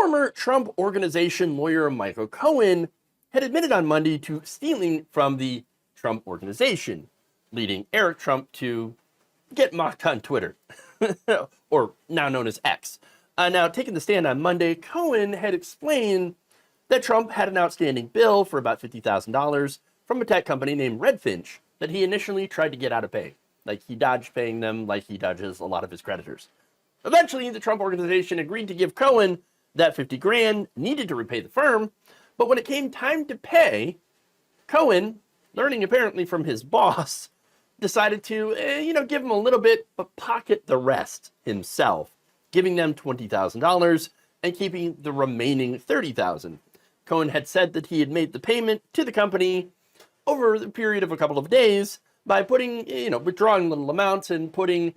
Former Trump Organization lawyer Michael Cohen had admitted on Monday to stealing from the Trump Organization, leading Eric Trump to get mocked on Twitter, or now known as X. Now, taking the stand on Monday, Cohen had explained that Trump had an outstanding bill for about $50,000 from a tech company named Redfinch that he initially tried to get out of paying. Like, he dodged paying them like he dodges a lot of his creditors. Eventually, the Trump Organization agreed to give Cohen that 50 grand needed to repay the firm, but when it came time to pay, Cohen, learning apparently from his boss, decided to, give him a little bit, but pocket the rest himself, giving them $20,000 and keeping the remaining $30,000. Cohen had said that he had made the payment to the company over the period of a couple of days by putting, withdrawing little amounts and putting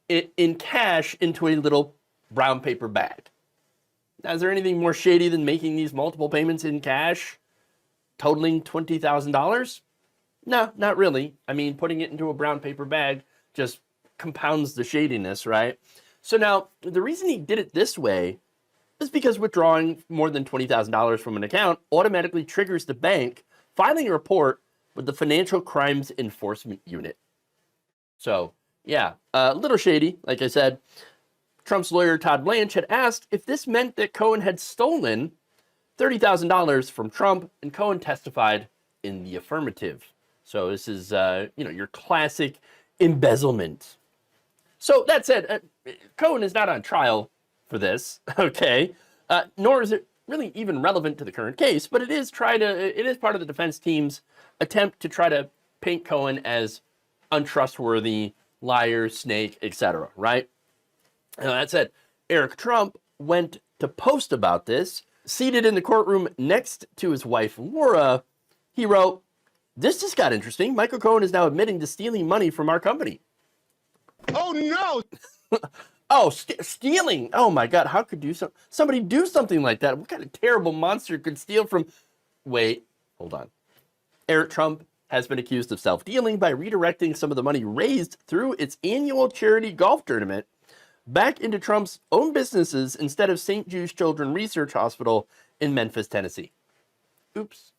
it in cash into a little brown paper bag. Now, is there anything more shady than making these multiple payments in cash, totaling $20,000? No, not really. I mean, putting it into a brown paper bag just compounds the shadiness, right? So now, the reason he did it this way is because withdrawing more than $20,000 from an account automatically triggers the bank filing a report with the Financial Crimes Enforcement Unit. So, yeah, a little shady, like I said. Trump's lawyer, Todd Blanche, had asked if this meant that Cohen had stolen $30,000 from Trump, and Cohen testified in the affirmative. So this is, your classic embezzlement. So that said, Cohen is not on trial for this, okay? Nor is it really even relevant to the current case, but it is part of the defense team's attempt to try to paint Cohen as untrustworthy, liar, snake, etc., right? That said, Eric Trump went to post about this. Seated in the courtroom next to his wife, Laura, he wrote, "This just got interesting. Michael Cohen is now admitting to stealing money from our company." Oh, no! Oh, stealing. Oh, my God. How could somebody do something like that? What kind of terrible monster could steal from... Wait, hold on. Eric Trump has been accused of self-dealing by redirecting some of the money raised through its annual charity golf tournament back into Trump's own businesses instead of St. Jude's Children's Research Hospital in Memphis, Tennessee. Oops.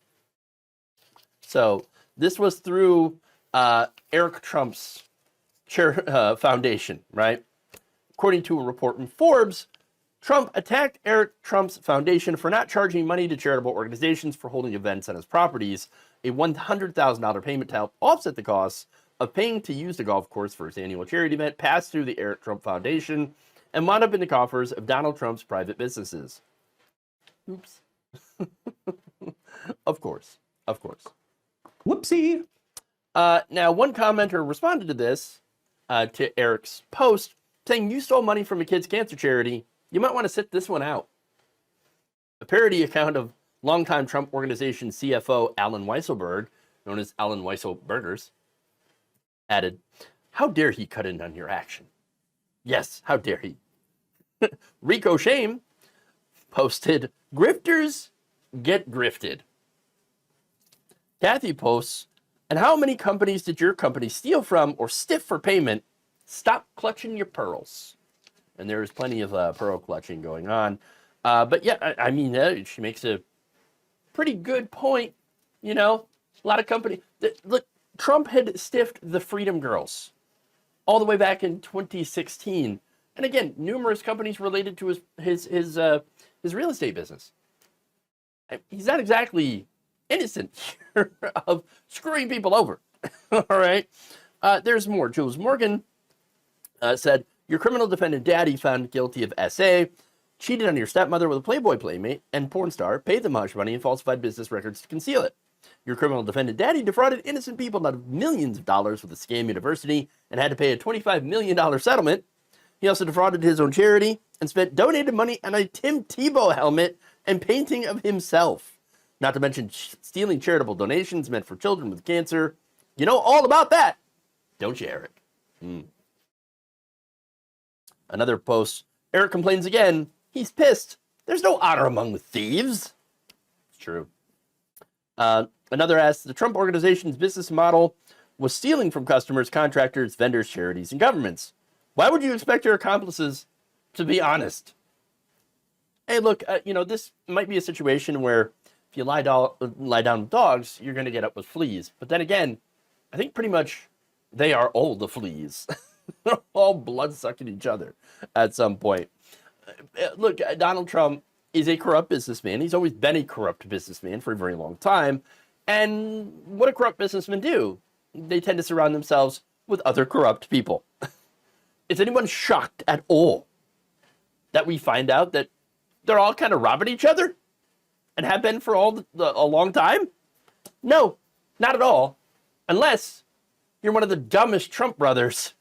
So this was through Eric Trump's foundation, right? According to a report in Forbes, Trump attacked Eric Trump's foundation for not charging money to charitable organizations for holding events on his properties, a $100,000 payment to help offset the costs of paying to use the golf course for his annual charity event passed through the Eric Trump Foundation and wound up in the coffers of Donald Trump's private businesses. Oops. Of course. Whoopsie. Now, one commenter responded to this, to Eric's post, saying, "You stole money from a kid's cancer charity. You might want to sit this one out." A parody account of longtime Trump Organization CFO Alan Weisselberg, known as Alan Weisselbergers, added, "How dare he cut in on your action? Yes, how dare he?" Rico Shame posted, "Grifters get grifted." Kathy posts, "And how many companies did your company steal from or stiff for payment? Stop clutching your pearls." And there is plenty of pearl clutching going on. But yeah, I mean, she makes a pretty good point. A lot of companies. Look, Trump had stiffed the Freedom Girls all the way back in 2016. And again, numerous companies related to his real estate business. He's not exactly innocent here of screwing people over. All right. There's more. Jules Morgan said, "Your criminal defendant daddy found guilty of SA, cheated on your stepmother with a Playboy playmate and porn star, paid them hush money and falsified business records to conceal it. Your criminal defendant daddy defrauded innocent people out of millions of dollars with a scam university and had to pay a $25 million settlement. He also defrauded his own charity and spent donated money on a Tim Tebow helmet and painting of himself. Not to mention stealing charitable donations meant for children with cancer. You know all about that, don't you, Eric?" Another post, Eric complains again. He's pissed. "There's no honor among the thieves." It's true. Another asks, "The Trump Organization's business model was stealing from customers, contractors, vendors, charities, and governments. Why would you expect your accomplices to be honest?" hey, look, this might be a situation where if you lie down with dogs, you're going to get up with fleas. But then again, I think pretty much they are all the fleas. They're all blood sucking each other at some point. Look, Donald Trump is a corrupt businessman. He's always been a corrupt businessman for a very long time. And what do corrupt businessmen do? They tend to surround themselves with other corrupt people. Is anyone shocked at all that we find out that they're all kind of robbing each other and have been for a long time? No, not at all. Unless you're one of the dumbest Trump brothers